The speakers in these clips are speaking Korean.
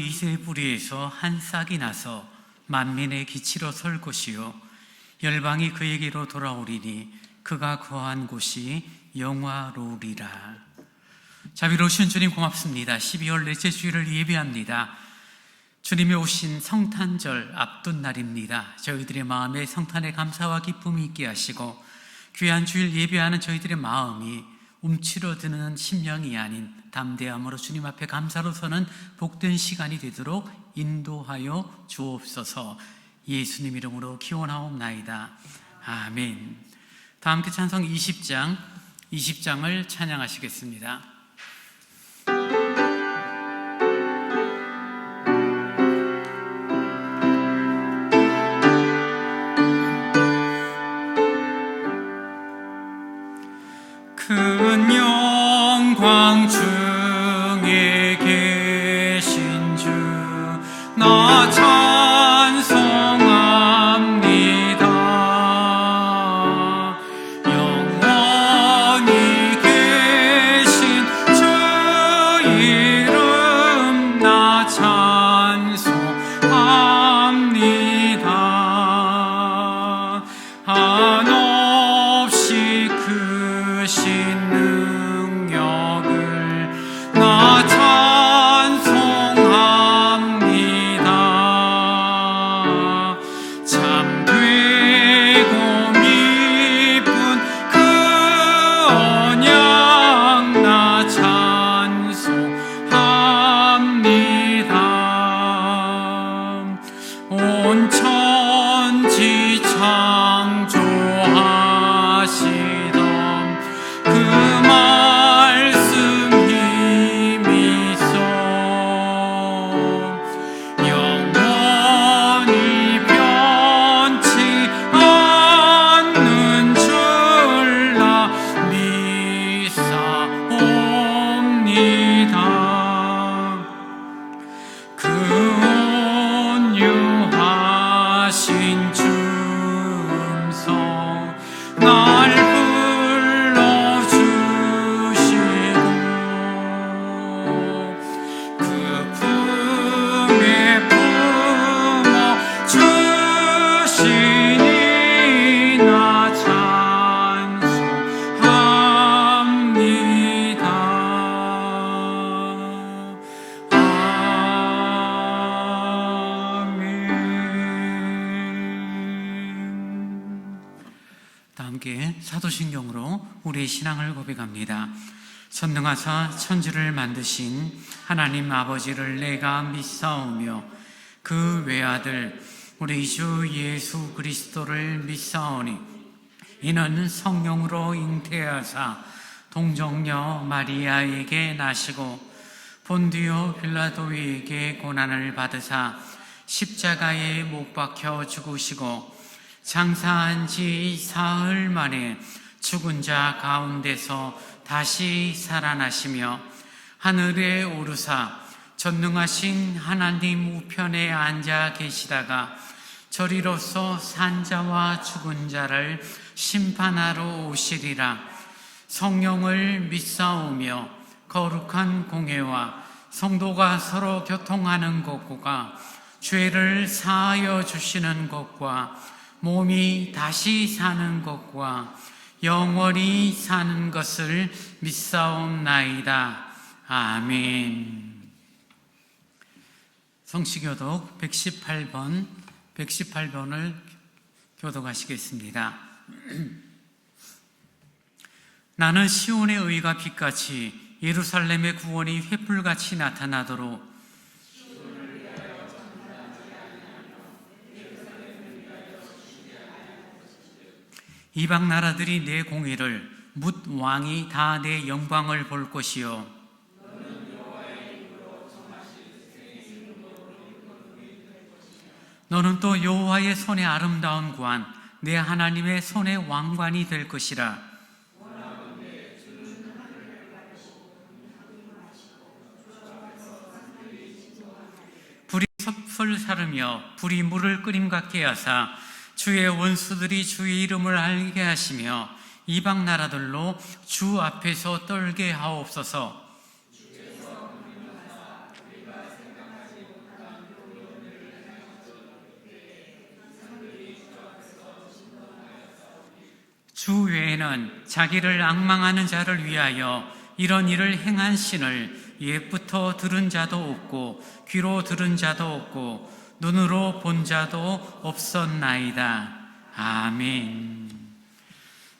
이새의 뿌리에서 한 싹이 나서 만민의 기치로 설 것이요 열방이 그에게로 돌아오리니 그가 거한 곳이 영화로우리라. 자비로우신 주님 고맙습니다. 12월 넷째 주일을 예배합니다. 주님이 오신 성탄절 앞둔 날입니다. 저희들의 마음에 성탄의 감사와 기쁨이 있게 하시고 귀한 주일 예배하는 저희들의 마음이 움츠러드는 심령이 아닌 담대함으로 주님 앞에 감사로 서는 복된 시간이 되도록 인도하여 주옵소서. 예수님 이름으로 기원하옵나이다. 아멘. 다 함께 찬송 20장을 찬양하시겠습니다. 큰 영광 중에 계신 주 나 찬송합니다. 영원히 계신 주 이름 나 찬송합니다. 한없이 크신 능력을 나 찬송합니다. 참되고 미쁜 그 언약 나 찬송합니다. 온 천지 창조하시던 그 말씀 힘이 있어 영원히 변치 않는 줄 나 믿사옵니다. 그 온유하신 주음성 날 불러주시고 그 품에 품어주시니 나 찬송합니다. 다 함께 사도신경으로 우리의 신앙을 고백합니다. 전능하사 천지를 만드신 하나님 아버지를 내가 믿사오며 그 외아들 우리 주 예수 그리스도를 믿사오니 이는 성령으로 잉태하사 동정녀 마리아에게 나시고 본디오 빌라도에게 고난을 받으사 십자가에 못 박혀 죽으시고 장사한 지 사흘 만에 죽은 자 가운데서 다시 살아나시며 하늘에 오르사 전능하신 하나님 우편에 앉아 계시다가 저리로서 산자와 죽은 자를 심판하러 오시리라. 성령을 믿사오며 거룩한 공회와 성도가 서로 교통하는 것과 죄를 사하여 주시는 것과 몸이 다시 사는 것과 영원히 사는 것을 믿사옵나이다. 아멘. 성시교독 118번을 교독하시겠습니다. 나는 시온의 의가 빛같이 예루살렘의 구원이 횃불같이 나타나도록 이방 나라들이 내 공의를 뭇 왕이 다 내 영광을 볼 것이요 너는 또 여호와의 손의 아름다운 관 내 하나님의 손의 왕관이 될 것이라. 불이 섭을 사르며 불이 물을 끓임 같게 하사 주의 원수들이 주의 이름을 알게 하시며 이방 나라들로 주 앞에서 떨게 하옵소서. 주 외에는 자기를 앙망하는 자를 위하여 이런 일을 행한 신을 옛부터 들은 자도 없고 귀로 들은 자도 없고 눈으로 본 자도 없었나이다. 아멘.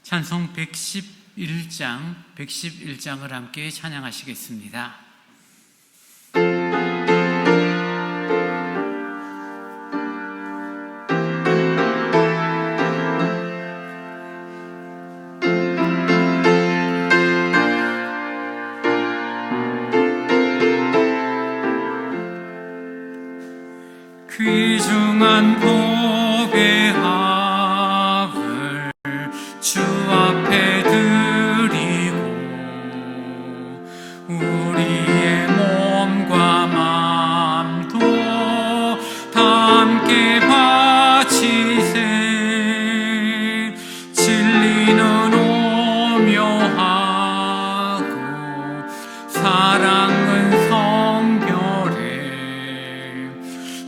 찬송 111장을 함께 찬양하시겠습니다. 귀중한 복의 합을 주 앞에 드리고 우리의 몸과 맘도 다 함께 바치세. 진리는 오묘하고 사랑은 성별해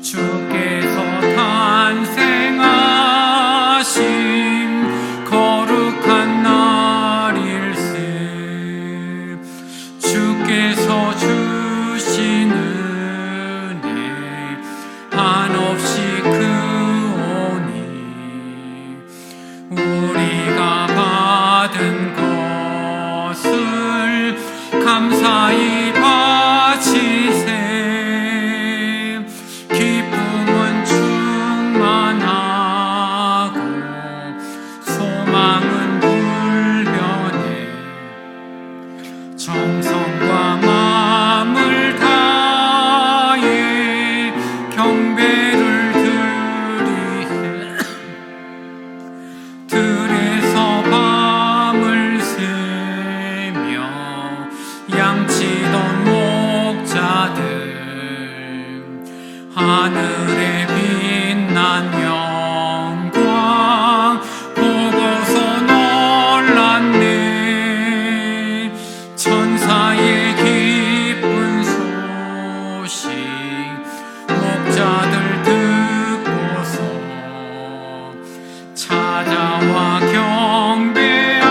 주께서 탄생하신 거룩한 날일세. 주께서 주신 은혜 한없이 크오니 우리가 받은 것을 감사히 바치세. 기쁨은 충만하고 소망은 불변해 정성과 마음을 다해 경배를 드리세. 들에서 밤을 새며 양치던 목자들 하늘에 빛난 영광 보고서 놀랐네. 천사의 기쁜 소식 목자들 듣고서 찾아와 경배하며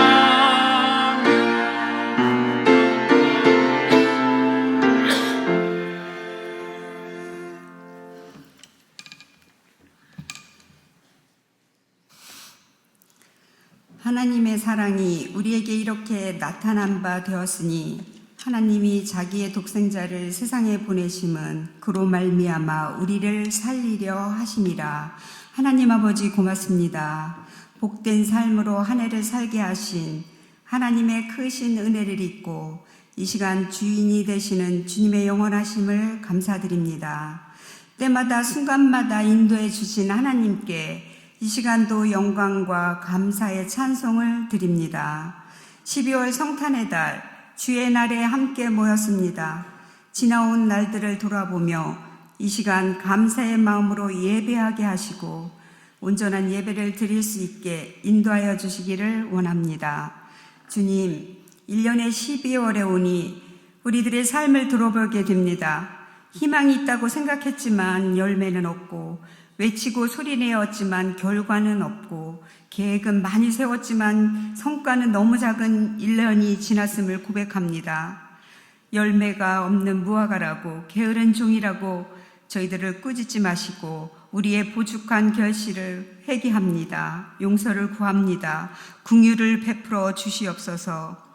하나님의 사랑이 우리에게 이렇게 나타난 바 되었으니 하나님이 자기의 독생자를 세상에 보내심은 그로 말미암아 우리를 살리려 하심이라. 하나님 아버지 고맙습니다. 복된 삶으로 한 해를 살게 하신 하나님의 크신 은혜를 잊고 이 시간 주인이 되시는 주님의 영원하심을 감사드립니다. 때마다 순간마다 인도해 주신 하나님께 이 시간도 영광과 감사의 찬송을 드립니다. 12월 성탄의 달, 주의 날에 함께 모였습니다. 지나온 날들을 돌아보며 이 시간 감사의 마음으로 예배하게 하시고 온전한 예배를 드릴 수 있게 인도하여 주시기를 원합니다. 주님, 1년의 12월에 오니 우리들의 삶을 들어보게 됩니다. 희망이 있다고 생각했지만 열매는 없고 외치고 소리내었지만 결과는 없고 계획은 많이 세웠지만 성과는 너무 작은 1년이 지났음을 고백합니다. 열매가 없는 무화과라고 게으른 종이라고 저희들을 꾸짖지 마시고 우리의 보죽한 결실을 회개합니다. 용서를 구합니다. 긍휼을 베풀어 주시옵소서.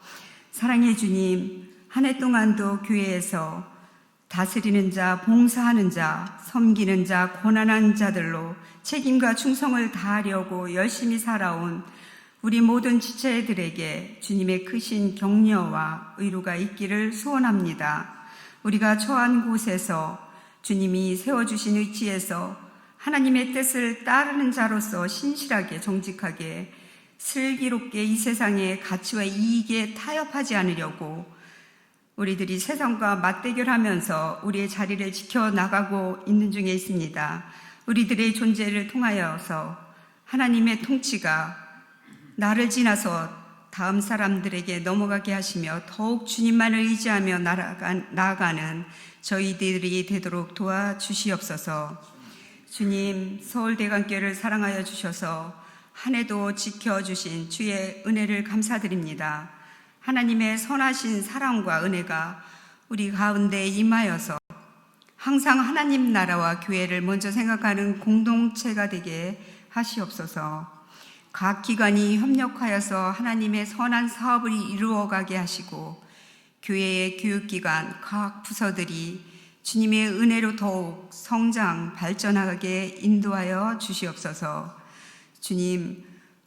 사랑의 주님, 한 해 동안도 교회에서 다스리는 자, 봉사하는 자, 섬기는 자, 고난한 자들로 책임과 충성을 다하려고 열심히 살아온 우리 모든 지체들에게 주님의 크신 격려와 의로가 있기를 소원합니다. 우리가 처한 곳에서 주님이 세워주신 위치에서 하나님의 뜻을 따르는 자로서 신실하게 정직하게 슬기롭게 이 세상의 가치와 이익에 타협하지 않으려고 우리들이 세상과 맞대결하면서 우리의 자리를 지켜나가고 있는 중에 있습니다. 우리들의 존재를 통하여서 하나님의 통치가 나를 지나서 다음 사람들에게 넘어가게 하시며 더욱 주님만을 의지하며 나아가는 저희들이 되도록 도와주시옵소서. 주님, 서울대관교회를 사랑하여 주셔서 한 해도 지켜주신 주의 은혜를 감사드립니다. 하나님의 선하신 사랑과 은혜가 우리 가운데 임하여서 항상 하나님 나라와 교회를 먼저 생각하는 공동체가 되게 하시옵소서. 각 기관이 협력하여서 하나님의 선한 사업을 이루어가게 하시고 교회의 교육기관, 각 부서들이 주님의 은혜로 더욱 성장, 발전하게 인도하여 주시옵소서. 주님,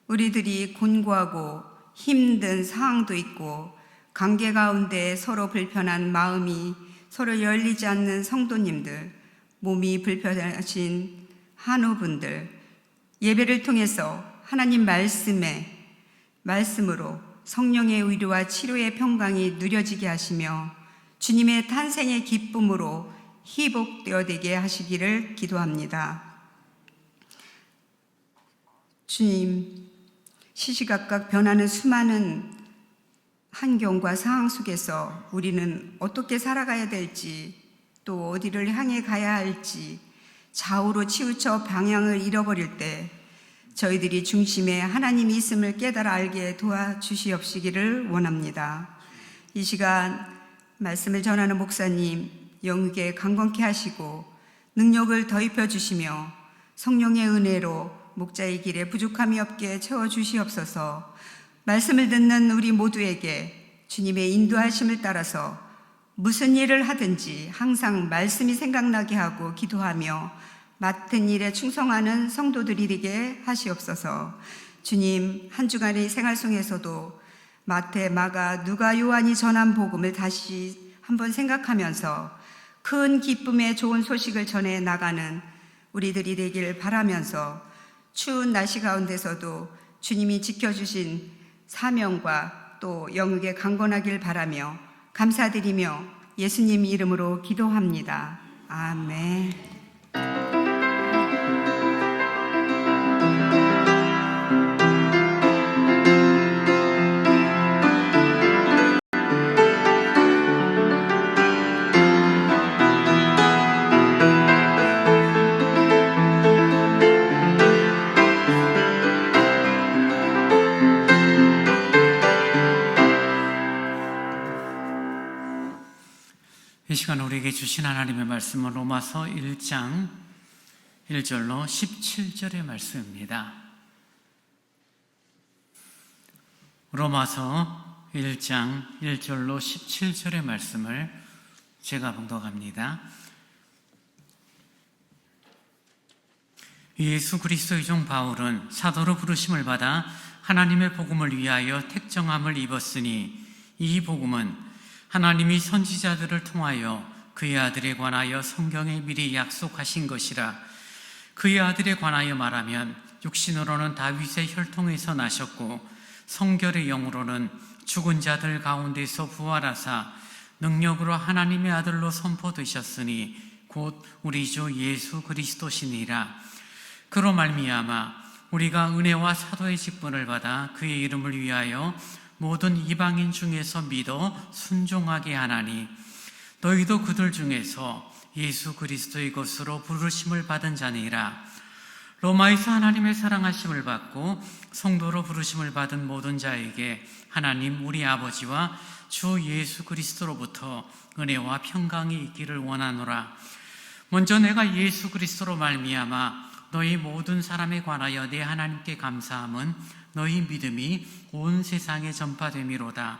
우리들이 곤고하고 힘든 상황도 있고 관계 가운데 서로 불편한 마음이 서로 열리지 않는 성도님들, 몸이 불편하신 한우분들, 예배를 통해서 하나님 말씀으로 성령의 위로와 치료의 평강이 누려지게 하시며 주님의 탄생의 기쁨으로 희복되어 되게 하시기를 기도합니다. 주님, 시시각각 변하는 수많은 환경과 상황 속에서 우리는 어떻게 살아가야 될지, 또 어디를 향해 가야 할지 좌우로 치우쳐 방향을 잃어버릴 때 저희들이 중심에 하나님이 있음을 깨달아 알게 도와주시옵시기를 원합니다. 이 시간 말씀을 전하는 목사님 영육에 강건케 하시고 능력을 더입혀 주시며 성령의 은혜로 목자의 길에 부족함이 없게 채워주시옵소서. 말씀을 듣는 우리 모두에게 주님의 인도하심을 따라서 무슨 일을 하든지 항상 말씀이 생각나게 하고 기도하며 맡은 일에 충성하는 성도들이 되게 하시옵소서. 주님, 한 주간의 생활 속에서도 마태, 마가, 누가, 요한이 전한 복음을 다시 한번 생각하면서 큰 기쁨의 좋은 소식을 전해 나가는 우리들이 되길 바라면서 추운 날씨 가운데서도 주님이 지켜주신 사명과 또 영육에 강건하길 바라며 감사드리며 예수님 이름으로 기도합니다. 아멘. 이 시간 우리에게 주신 하나님의 말씀은 로마서 1장 1절로 17절의 말씀입니다. 로마서 1장 1절로 17절의 말씀을 제가 봉독합니다. 예수 그리스도의 종 바울은 사도로 부르심을 받아 하나님의 복음을 위하여 택정함을 입었으니 이 복음은 하나님이 선지자들을 통하여 그의 아들에 관하여 성경에 미리 약속하신 것이라. 그의 아들에 관하여 말하면 육신으로는 다윗의 혈통에서 나셨고 성결의 영으로는 죽은 자들 가운데서 부활하사 능력으로 하나님의 아들로 선포되셨으니 곧 우리 주 예수 그리스도시니라. 그로 말미암아 우리가 은혜와 사도의 직분을 받아 그의 이름을 위하여 모든 이방인 중에서 믿어 순종하게 하나니 너희도 그들 중에서 예수 그리스도의 것으로 부르심을 받은 자니라. 로마에서 하나님의 사랑하심을 받고 성도로 부르심을 받은 모든 자에게 하나님 우리 아버지와 주 예수 그리스도로부터 은혜와 평강이 있기를 원하노라. 먼저 내가 예수 그리스도로 말미암아 너희 모든 사람에 관하여 내 하나님께 감사함은 너희 믿음이 온 세상에 전파됨이로다.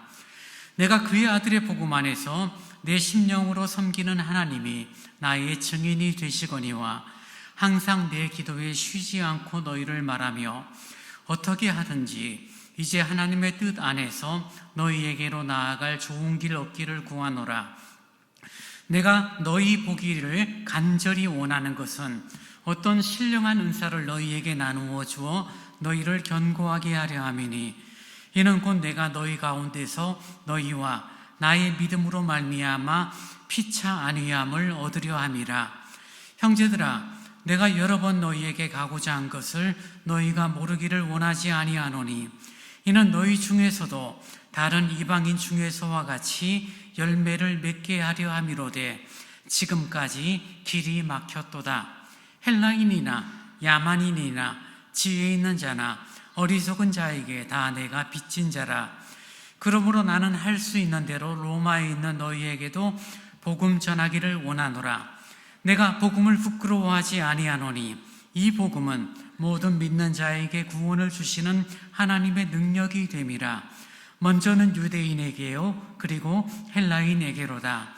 내가 그의 아들의 복음 안에서 내 심령으로 섬기는 하나님이 나의 증인이 되시거니와 항상 내 기도에 쉬지 않고 너희를 말하며 어떻게 하든지 이제 하나님의 뜻 안에서 너희에게로 나아갈 좋은 길 얻기를 구하노라. 내가 너희 보기를 간절히 원하는 것은 어떤 신령한 은사를 너희에게 나누어 주어 너희를 견고하게 하려 함이니 이는 곧 내가 너희 가운데서 너희와 나의 믿음으로 말미암아 피차 아니함을 얻으려 함이라. 형제들아, 내가 여러 번 너희에게 가고자 한 것을 너희가 모르기를 원하지 아니하노니 이는 너희 중에서도 다른 이방인 중에서와 같이 열매를 맺게 하려 함이로되 지금까지 길이 막혔도다. 헬라인이나 야만인이나 지혜 있는 자나 어리석은 자에게 다 내가 빚진 자라. 그러므로 나는 할 수 있는 대로 로마에 있는 너희에게도 복음 전하기를 원하노라. 내가 복음을 부끄러워하지 아니하노니 이 복음은 모든 믿는 자에게 구원을 주시는 하나님의 능력이 됨이라. 먼저는 유대인에게요 그리고 헬라인에게로다.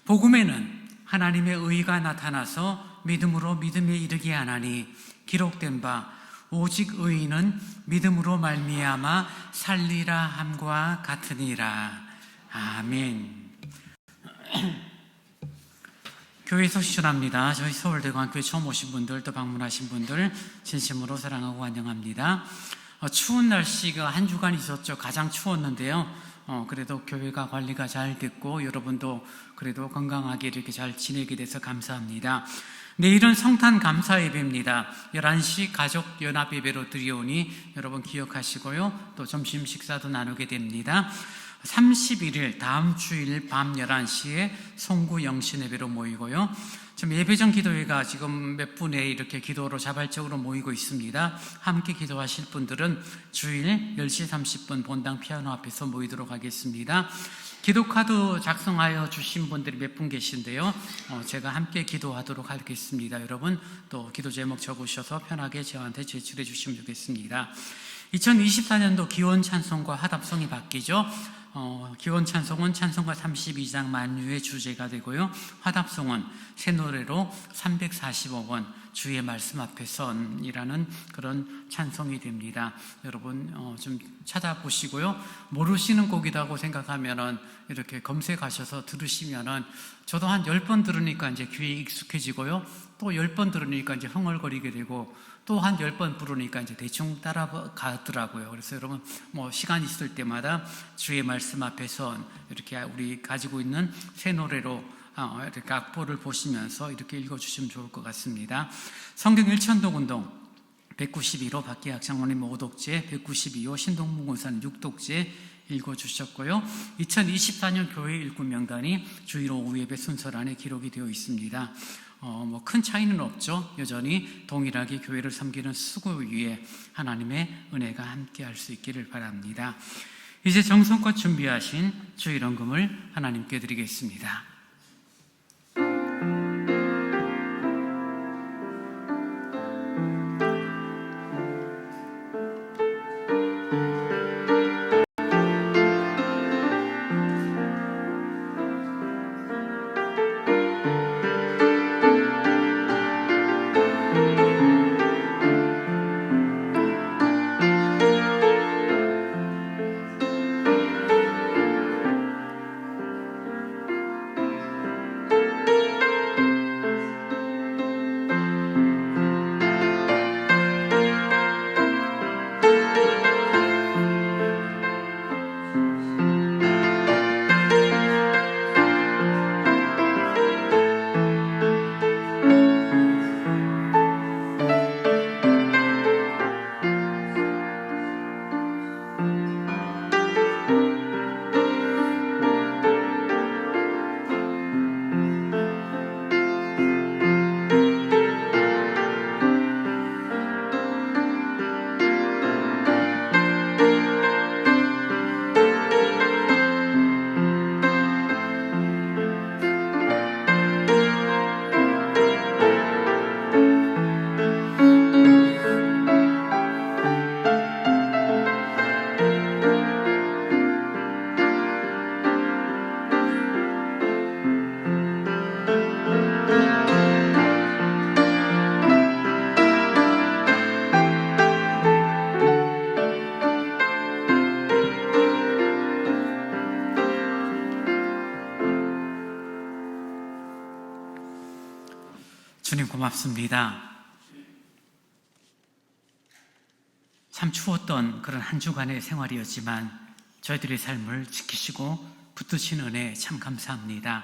복음에는 하나님의 의가 나타나서 믿음으로 믿음에 이르게 하나니 기록된 바 오직 의인은 믿음으로 말미암아 살리라 함과 같으니라. 아멘. 교회 소식전합니다. 저희 서울대광교회 처음 오신 분들, 또 방문하신 분들 진심으로 사랑하고 환영합니다. 추운 날씨가 한 주간 있었죠. 가장 추웠는데요. 그래도 교회가 관리가 잘 됐고 여러분도 그래도 건강하게 이렇게 잘 지내게 돼서 감사합니다. 내일은 성탄 감사 예배입니다. 11시 가족 연합 예배로 드리오니 여러분 기억하시고요. 또 점심 식사도 나누게 됩니다. 31일 다음 주일 밤 11시에 송구 영신 예배로 모이고요. 지금 예배전 기도회가 지금 몇 분에 이렇게 기도로 자발적으로 모이고 있습니다. 함께 기도하실 분들은 주일 10시 30분 본당 피아노 앞에서 모이도록 하겠습니다. 기도카드 작성하여 주신 분들이 몇 분 계신데요. 제가 함께 기도하도록 하겠습니다. 여러분 또 기도 제목 적으셔서 편하게 저한테 제출해 주시면 좋겠습니다. 2024년도 기원 찬송과 화답송이 바뀌죠. 기원 찬송은 찬송가 32장 만유의 주제가 되고요. 화답송은 새 노래로 345번 주의 말씀 앞에 선이라는 그런 찬송이 됩니다. 여러분 좀 찾아보시고요. 모르시는 곡이라고 생각하면은 이렇게 검색하셔서 들으시면은 저도 한 10번 들으니까 이제 귀에 익숙해지고요. 또 10번 들으니까 이제 흥얼거리게 되고 또 한 10번 부르니까 이제 대충 따라가더라고요. 그래서 여러분 시간 있을 때마다 주의 말씀 앞에서 이렇게 우리 가지고 있는 새 노래로 이렇게 악보를 보시면서 이렇게 읽어주시면 좋을 것 같습니다. 성경 1천독 운동 192호 박기학 장로님 5독재, 192호 신동문 권사님 6독재 읽어주셨고요. 2024년 교회 일꾼 명단이 주일 오후 예배 순서란에 기록이 되어 있습니다. 큰 차이는 없죠. 여전히 동일하게 교회를 섬기는 수고 위에 하나님의 은혜가 함께 할 수 있기를 바랍니다. 이제 정성껏 준비하신 주일 헌금을 하나님께 드리겠습니다. 주님 고맙습니다. 참 추웠던 그런 한 주간의 생활이었지만 저희들의 삶을 지키시고 붙드신 은혜 참 감사합니다.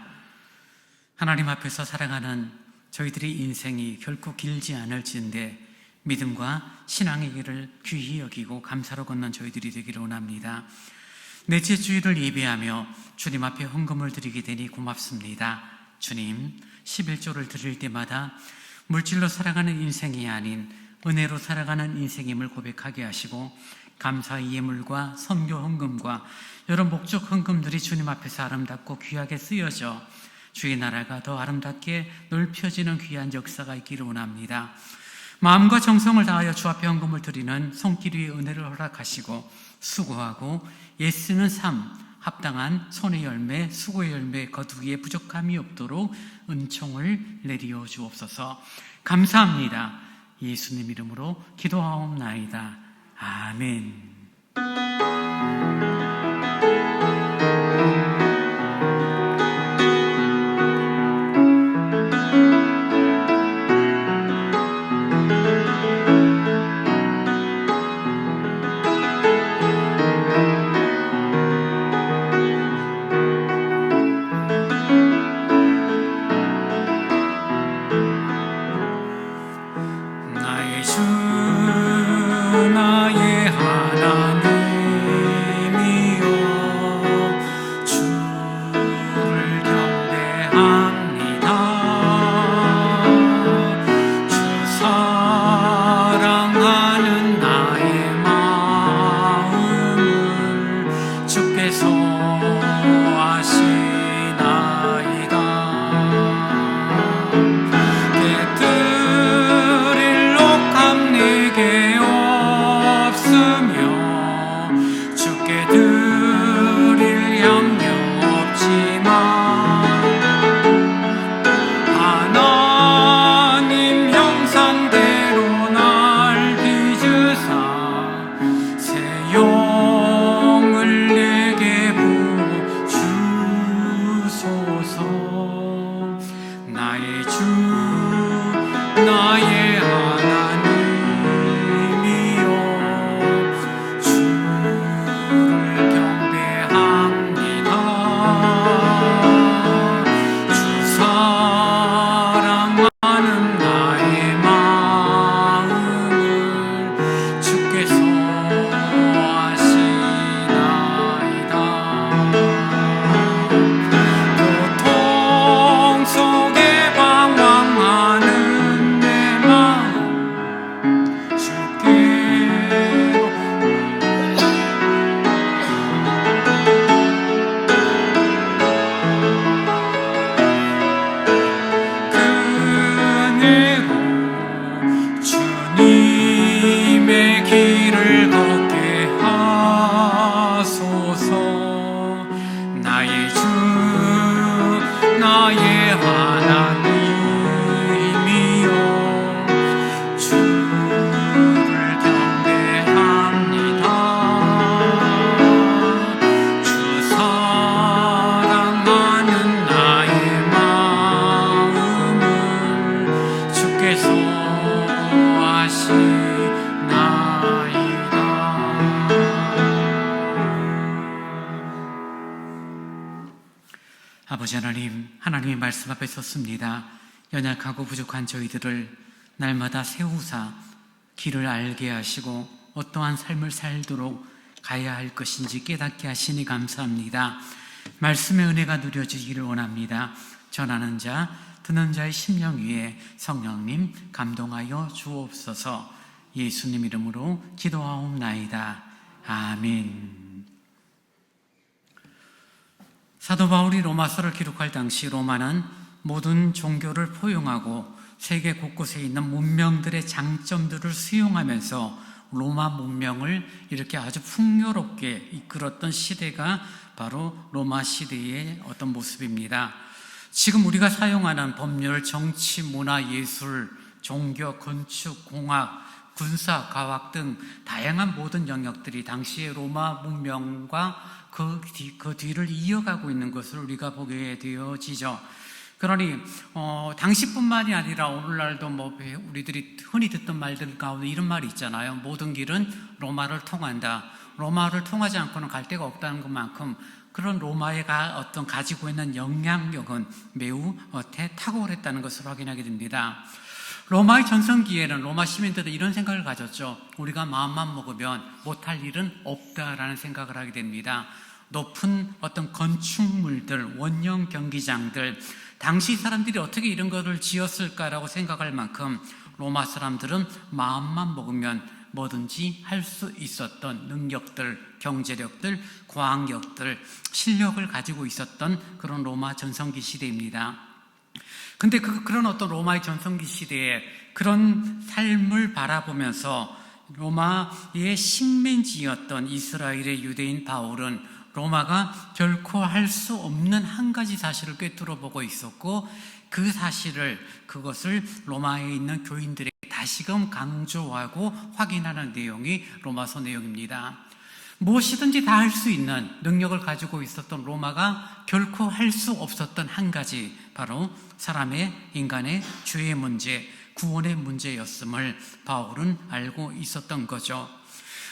하나님 앞에서 살아가는 저희들의 인생이 결코 길지 않을지인데 믿음과 신앙의 길을 귀히 여기고 감사로 걷는 저희들이 되기를 원합니다. 넷째 주일을 예배하며 주님 앞에 헌금을 드리게 되니 고맙습니다. 주님, 11조를 드릴 때마다 물질로 살아가는 인생이 아닌 은혜로 살아가는 인생임을 고백하게 하시고 감사의 예물과 선교 헌금과 여러 목적 헌금들이 주님 앞에서 아름답고 귀하게 쓰여져 주의 나라가 더 아름답게 넓혀지는 귀한 역사가 있기를 원합니다. 마음과 정성을 다하여 주 앞에 헌금을 드리는 손길 위에 은혜를 허락하시고 수고하고 애쓰는 삶, 합당한 손의 열매, 수고의 열매 거두기에 부족함이 없도록 은총을 내리어 주옵소서. 감사합니다. 예수님 이름으로 기도하옵나이다. 아멘. 나의 주 나의 하나님이여 주를 경배합니다. 주 사랑하는 나의 마음을 주께서 아시나이다. 내게 없으며 주께 드릴 양념 없지만 하나님 형상대로 날 빚으사 새 영을 내게 부어주소서. 나의 주 나의 하나님이여 주를 경배합니다. 주 사랑하는 나의 마음을 주께서 아시나이다. 고통 속에 방황하는 내 마음 주께로 그네로 주님의 길을 걷게 하소서. 나의 주 나의 하나님이여 주를 경배합니다. 주 사랑하는 나의 마음을 주께서 아시나이다. 아버지 하나님, 하나님의 말씀 앞에 섰습니다. 연약하고 부족한 저희들을 날마다 세우사 길을 알게 하시고 어떠한 삶을 살도록 가야 할 것인지 깨닫게 하시니 감사합니다. 말씀의 은혜가 누려지기를 원합니다. 전하는 자, 듣는 자의 심령 위에 성령님 감동하여 주옵소서. 예수님 이름으로 기도하옵나이다. 아멘. 사도 바울이 로마서를 기록할 당시 로마는 모든 종교를 포용하고 세계 곳곳에 있는 문명들의 장점들을 수용하면서 로마 문명을 이렇게 아주 풍요롭게 이끌었던 시대가 바로 로마 시대의 어떤 모습입니다. 지금 우리가 사용하는 법률, 정치, 문화, 예술, 종교, 건축, 공학, 군사, 과학 등 다양한 모든 영역들이 당시의 로마 문명과 그 뒤를 이어가고 있는 것을 우리가 보게 되어지죠. 그러니 당시뿐만이 아니라 오늘날도 우리들이 흔히 듣던 말들 가운데 이런 말이 있잖아요. 모든 길은 로마를 통한다. 로마를 통하지 않고는 갈 데가 없다는 것만큼 그런 로마가 어떤 가지고 있는 영향력은 매우 탁월했다는 것을 확인하게 됩니다. 로마의 전성기에는 로마 시민들은 이런 생각을 가졌죠. 우리가 마음만 먹으면 못할 일은 없다라는 생각을 하게 됩니다. 높은 어떤 건축물들, 원형 경기장들, 당시 사람들이 어떻게 이런 것을 지었을까라고 생각할 만큼 로마 사람들은 마음만 먹으면 뭐든지 할 수 있었던 능력들, 경제력들, 과학력들, 실력을 가지고 있었던 그런 로마 전성기 시대입니다. 근데 그런 어떤 로마의 전성기 시대에 그런 삶을 바라보면서 로마의 식민지였던 이스라엘의 유대인 바울은 로마가 결코 할 수 없는 한 가지 사실을 꿰뚫어 보고 있었고, 그것을 로마에 있는 교인들에게 다시금 강조하고 확인하는 내용이 로마서 내용입니다. 무엇이든지 다 할 수 있는 능력을 가지고 있었던 로마가 결코 할 수 없었던 한 가지, 바로 인간의 죄의 문제, 구원의 문제였음을 바울은 알고 있었던 거죠.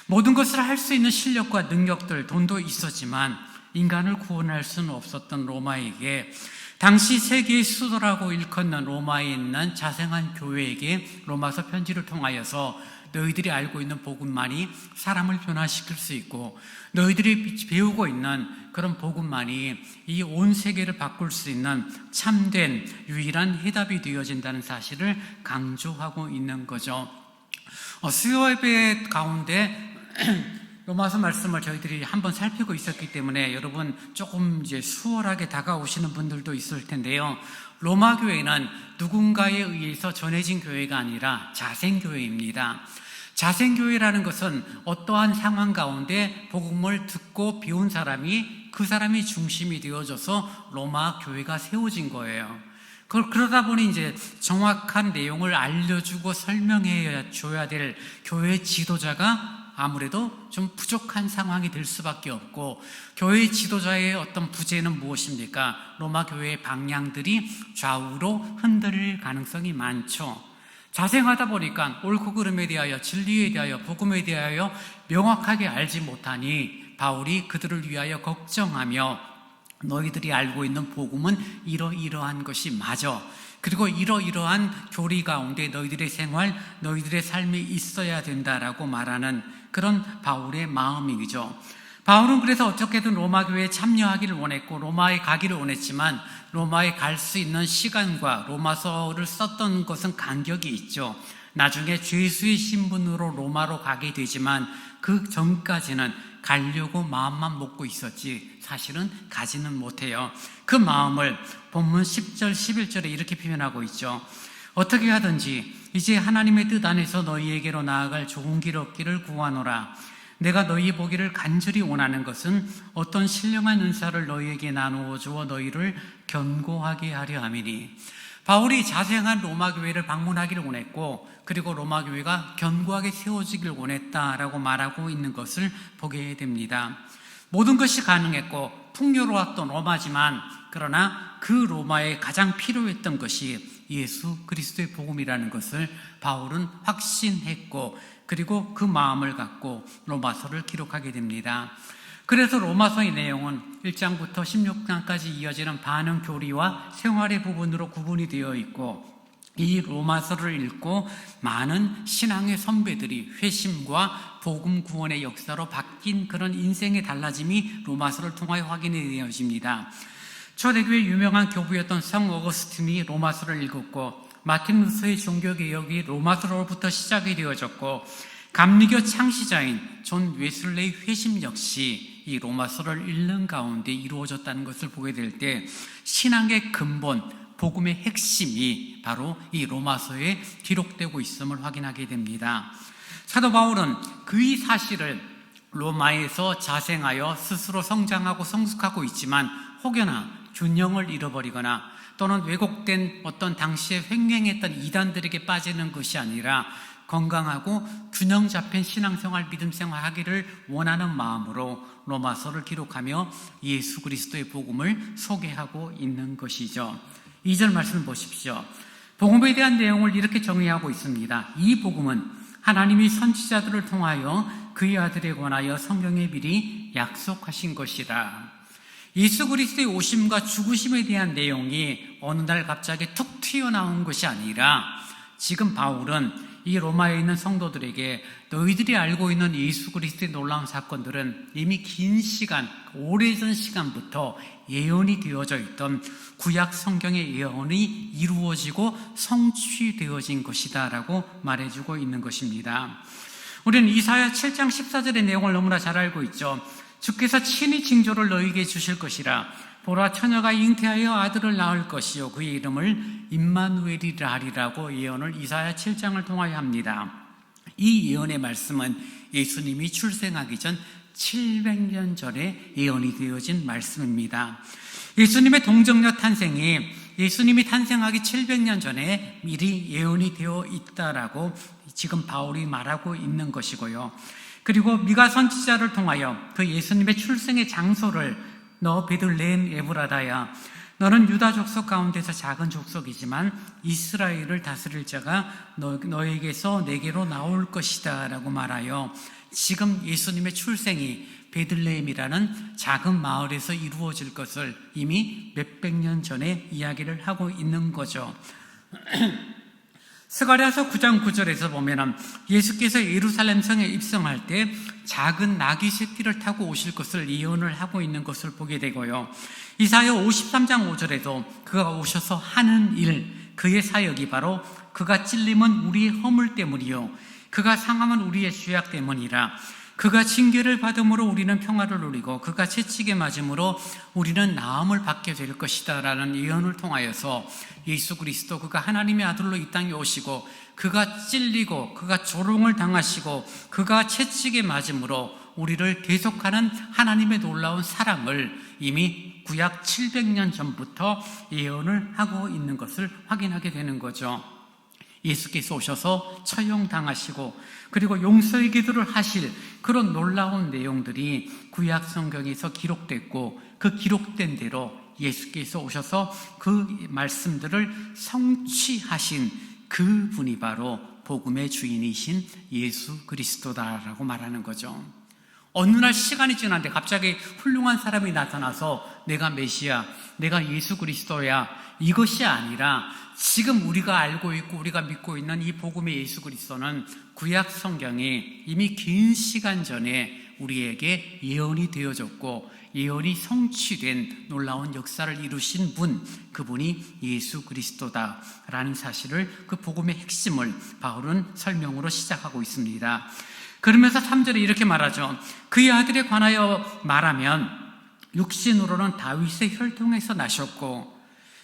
모든 것을 할 수 있는 실력과 능력들, 돈도 있었지만 인간을 구원할 수는 없었던 로마에게, 당시 세계의 수도라고 일컫는 로마에 있는 자생한 교회에게 로마서 편지를 통하여서 너희들이 알고 있는 복음만이 사람을 변화시킬 수 있고, 너희들이 배우고 있는 그런 복음만이 이 온 세계를 바꿀 수 있는 참된 유일한 해답이 되어진다는 사실을 강조하고 있는 거죠. 수요 예배 가운데 로마서 말씀을 저희들이 한번 살피고 있었기 때문에 여러분 조금 이제 수월하게 다가오시는 분들도 있을 텐데요. 로마 교회는 누군가에 의해서 전해진 교회가 아니라 자생교회입니다. 자생교회라는 것은 어떠한 상황 가운데 복음을 듣고 배운 사람이, 그 사람이 중심이 되어져서 로마 교회가 세워진 거예요. 그러다 보니 이제 정확한 내용을 알려주고 설명해 줘야 될 교회 지도자가 아무래도 좀 부족한 상황이 될 수밖에 없고, 교회 지도자의 어떤 부재는 무엇입니까? 로마 교회의 방향들이 좌우로 흔들릴 가능성이 많죠. 자생하다 보니까 옳고 그름에 대하여, 진리에 대하여, 복음에 대하여 명확하게 알지 못하니 바울이 그들을 위하여 걱정하며, 너희들이 알고 있는 복음은 이러이러한 것이 맞아. 그리고 이러이러한 교리 가운데 너희들의 생활, 너희들의 삶이 있어야 된다라고 말하는 그런 바울의 마음이죠. 바울은 그래서 어떻게든 로마 교회에 참여하기를 원했고 로마에 가기를 원했지만, 로마에 갈 수 있는 시간과 로마서를 썼던 것은 간격이 있죠. 나중에 죄수의 신분으로 로마로 가게 되지만 그 전까지는 가려고 마음만 먹고 있었지 사실은 가지는 못해요. 그 마음을 본문 10절 11절에 이렇게 표현하고 있죠. 어떻게 하든지 이제 하나님의 뜻 안에서 너희에게로 나아갈 좋은 길 얻기를 구하노라. 내가 너희 보기를 간절히 원하는 것은 어떤 신령한 은사를 너희에게 나누어 주어 너희를 견고하게 하려 함이니. 바울이 자생한 로마 교회를 방문하기를 원했고, 그리고 로마 교회가 견고하게 세워지길 원했다라고 말하고 있는 것을 보게 됩니다. 모든 것이 가능했고 풍요로웠던 로마지만, 그러나 그 로마에 가장 필요했던 것이 예수 그리스도의 복음이라는 것을 바울은 확신했고, 그리고 그 마음을 갖고 로마서를 기록하게 됩니다. 그래서 로마서의 내용은 1장부터 16장까지 이어지는 반응 교리와 생활의 부분으로 구분이 되어 있고, 이 로마서를 읽고 많은 신앙의 선배들이 회심과 복음 구원의 역사로 바뀐 그런 인생의 달라짐이 로마서를 통하여 확인이 되어집니다. 초대교회 유명한 교부였던 성 어거스틴이 로마서를 읽었고, 마틴 루터의 종교개혁이 로마서로부터 시작이 되어졌고, 감리교 창시자인 존 웨슬레이 회심 역시 이 로마서를 읽는 가운데 이루어졌다는 것을 보게 될 때, 신앙의 근본, 복음의 핵심이 바로 이 로마서에 기록되고 있음을 확인하게 됩니다. 사도 바울은 그 사실을 로마에서 자생하여 스스로 성장하고 성숙하고 있지만, 혹여나 균형을 잃어버리거나 또는 왜곡된 어떤 당시에 횡행했던 이단들에게 빠지는 것이 아니라 건강하고 균형 잡힌 신앙생활, 믿음생활 하기를 원하는 마음으로 로마서를 기록하며 예수 그리스도의 복음을 소개하고 있는 것이죠. 2절 말씀을 보십시오. 복음에 대한 내용을 이렇게 정의하고 있습니다. 이 복음은 하나님이 선지자들을 통하여 그의 아들에 관하여 성경에 미리 약속하신 것이라. 예수 그리스도의 오심과 죽으심에 대한 내용이 어느 날 갑자기 툭 튀어나온 것이 아니라, 지금 바울은 이 로마에 있는 성도들에게 너희들이 알고 있는 예수 그리스도의 놀라운 사건들은 이미 긴 시간, 오래전 시간부터 예언이 되어져 있던 구약 성경의 예언이 이루어지고 성취되어진 것이다 라고 말해주고 있는 것입니다. 우리는 이사야 7장 14절의 내용을 너무나 잘 알고 있죠. 주께서 친히 징조를 너희에게 주실 것이라. 보라, 처녀가 잉태하여 아들을 낳을 것이요 그의 이름을 임마누엘이라 하리라고 예언을 이사야 7장을 통하여 합니다. 이 예언의 말씀은 예수님이 출생하기 전 700년 전에 예언이 되어진 말씀입니다. 예수님의 동정녀 탄생이 예수님이 탄생하기 700년 전에 미리 예언이 되어 있다라고 지금 바울이 말하고 있는 것이고요. 그리고 미가 선지자를 통하여 그 예수님의 출생의 장소를 너 베들레헴 에브라다야, 너는 유다 족속 가운데서 작은 족속이지만 이스라엘을 다스릴 자가 너에게서 내게로 나올 것이다 라고 말하여 지금 예수님의 출생이 베들레헴이라는 작은 마을에서 이루어질 것을 이미 몇백 년 전에 이야기를 하고 있는 거죠. 스가랴서 9장 9절에서 보면 예수께서 예루살렘 성에 입성할 때 작은 나귀 새끼를 타고 오실 것을 예언을 하고 있는 것을 보게 되고요. 이사야 53장 5절에도 그가 오셔서 하는 일, 그의 사역이 바로 그가 찔림은 우리의 허물 때문이요 그가 상함은 우리의 죄악 때문이라. 그가 징계를 받음으로 우리는 평화를 누리고 그가 채찍에 맞음으로 우리는 나음을 받게 될 것이다 라는 예언을 통하여서 예수 그리스도 그가 하나님의 아들로 이 땅에 오시고 그가 찔리고 그가 조롱을 당하시고 그가 채찍에 맞음으로 우리를 대속하는 하나님의 놀라운 사랑을 이미 구약 700년 전부터 예언을 하고 있는 것을 확인하게 되는 거죠. 예수께서 오셔서 처형당하시고 그리고 용서의 기도를 하실 그런 놀라운 내용들이 구약 성경에서 기록됐고 그 기록된 대로 예수께서 오셔서 그 말씀들을 성취하신 그 분이 바로 복음의 주인이신 예수 그리스도다라고 말하는 거죠. 어느 날 시간이 지났는데 갑자기 훌륭한 사람이 나타나서 내가 메시아, 내가 예수 그리스도야, 이것이 아니라 지금 우리가 알고 있고 우리가 믿고 있는 이 복음의 예수 그리스도는 구약 성경이 이미 긴 시간 전에 우리에게 예언이 되어졌고 예언이 성취된 놀라운 역사를 이루신 분, 그분이 예수 그리스도다라는 사실을, 그 복음의 핵심을 바울은 설명으로 시작하고 있습니다. 그러면서 3절에 이렇게 말하죠. 그의 아들에 관하여 말하면 육신으로는 다윗의 혈통에서 나셨고,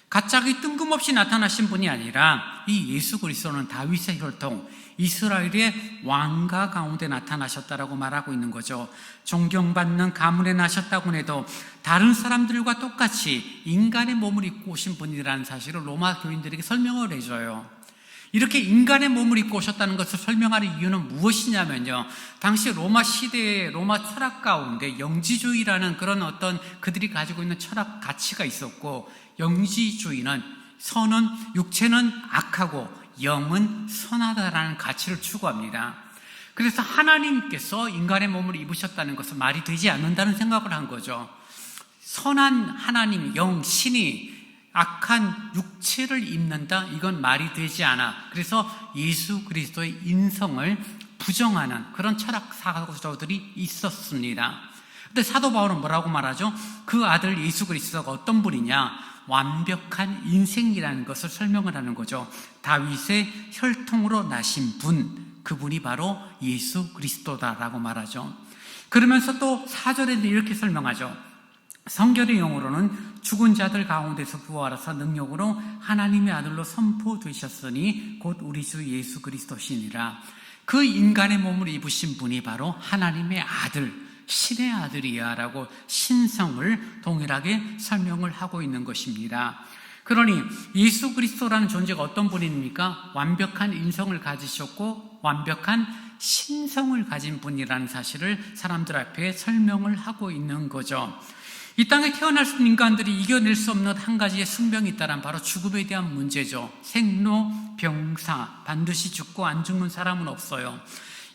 갑자기 뜬금없이 나타나신 분이 아니라 이 예수 그리스도는 다윗의 혈통, 이스라엘의 왕가 가운데 나타나셨다라고 말하고 있는 거죠. 존경받는 가문에 나셨다고 해도 다른 사람들과 똑같이 인간의 몸을 입고 오신 분이라는 사실을 로마 교인들에게 설명을 해줘요. 이렇게 인간의 몸을 입고 오셨다는 것을 설명하는 이유는 무엇이냐면요, 당시 로마 시대의 로마 철학 가운데 영지주의라는 그런 어떤 그들이 가지고 있는 철학 가치가 있었고, 영지주의는 선은, 육체는 악하고 영은 선하다라는 가치를 추구합니다. 그래서 하나님께서 인간의 몸을 입으셨다는 것은 말이 되지 않는다는 생각을 한 거죠. 선한 하나님, 영, 신이 악한 육체를 입는다? 이건 말이 되지 않아. 그래서 예수 그리스도의 인성을 부정하는 그런 철학 사고들이 있었습니다. 근데 사도 바울은 뭐라고 말하죠? 그 아들 예수 그리스도가 어떤 분이냐? 완벽한 인생이라는 것을 설명을 하는 거죠. 다윗의 혈통으로 나신 분, 그분이 바로 예수 그리스도다라고 말하죠. 그러면서 또 4절에 이렇게 설명하죠. 성결의 영으로는 죽은 자들 가운데서 부활하사 능력으로 하나님의 아들로 선포되셨으니 곧 우리 주 예수 그리스도시니라. 그 인간의 몸을 입으신 분이 바로 하나님의 아들, 신의 아들이야 라고 신성을 동일하게 설명을 하고 있는 것입니다. 그러니 예수 그리스도라는 존재가 어떤 분입니까? 완벽한 인성을 가지셨고 완벽한 신성을 가진 분이라는 사실을 사람들 앞에 설명을 하고 있는 거죠. 이 땅에 태어날 수 있는 인간들이 이겨낼 수 없는 한 가지의 숙명이 있다란 바로 죽음에 대한 문제죠. 생로병사, 반드시 죽고 안 죽는 사람은 없어요.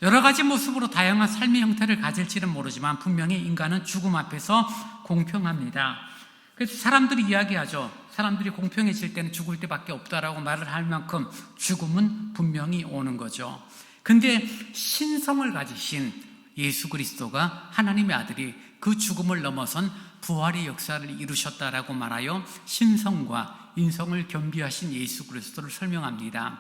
여러 가지 모습으로 다양한 삶의 형태를 가질지는 모르지만 분명히 인간은 죽음 앞에서 공평합니다. 그래서 사람들이 이야기하죠. 사람들이 공평해질 때는 죽을 때밖에 없다라고 말을 할 만큼 죽음은 분명히 오는 거죠. 근데 신성을 가지신 예수 그리스도가, 하나님의 아들이 그 죽음을 넘어선 부활의 역사를 이루셨다라고 말하여 신성과 인성을 겸비하신 예수 그리스도를 설명합니다.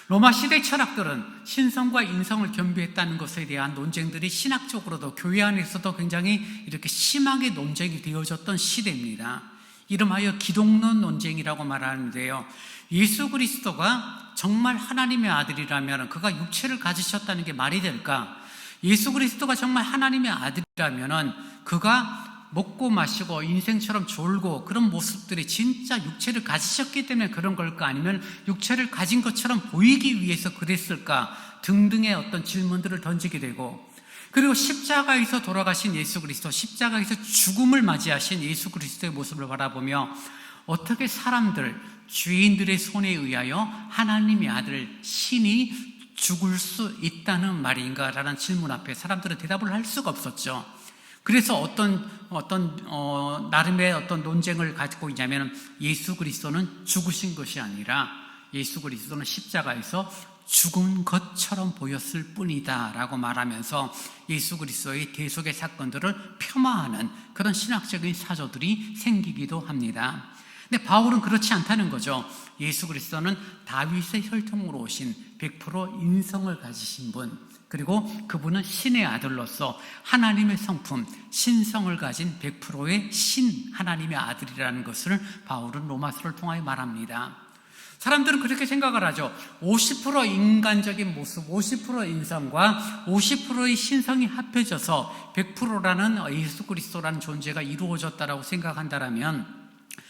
로마 시대 철학들은 신성과 인성을 겸비했다는 것에 대한 논쟁들이 신학적으로도 교회 안에서도 굉장히 이렇게 심하게 논쟁이 되어졌던 시대입니다. 이름하여 기독론 논쟁이라고 말하는데요. 예수 그리스도가 정말 하나님의 아들이라면 그가 육체를 가지셨다는 게 말이 될까? 예수 그리스도가 정말 하나님의 아들이라면 그가 먹고 마시고 인생처럼 졸고 그런 모습들이 진짜 육체를 가지셨기 때문에 그런 걸까? 아니면 육체를 가진 것처럼 보이기 위해서 그랬을까? 등등의 어떤 질문들을 던지게 되고, 그리고 십자가에서 돌아가신 예수 그리스도, 십자가에서 죽음을 맞이하신 예수 그리스도의 모습을 바라보며 어떻게 사람들, 죄인들의 손에 의하여 하나님의 아들 신이 죽을 수 있다는 말인가라는 질문 앞에 사람들은 대답을 할 수가 없었죠. 그래서 나름의 어떤 논쟁을 가지고 있냐면, 예수 그리스도는 죽으신 것이 아니라 예수 그리스도는 십자가에서 죽은 것처럼 보였을 뿐이다 라고 말하면서 예수 그리스도의 대속의 사건들을 폄하하는 그런 신학적인 사조들이 생기기도 합니다. 근데 바울은 그렇지 않다는 거죠. 예수 그리스도는 다윗의 혈통으로 오신 100% 인성을 가지신 분, 그리고 그분은 신의 아들로서 하나님의 성품, 신성을 가진 100%의 신 하나님의 아들이라는 것을 바울은 로마서를 통하여 말합니다. 사람들은 그렇게 생각을 하죠. 50% 인간적인 모습, 50% 인성과 50%의 신성이 합해져서 100%라는 예수 그리스도라는 존재가 이루어졌다라고 생각한다면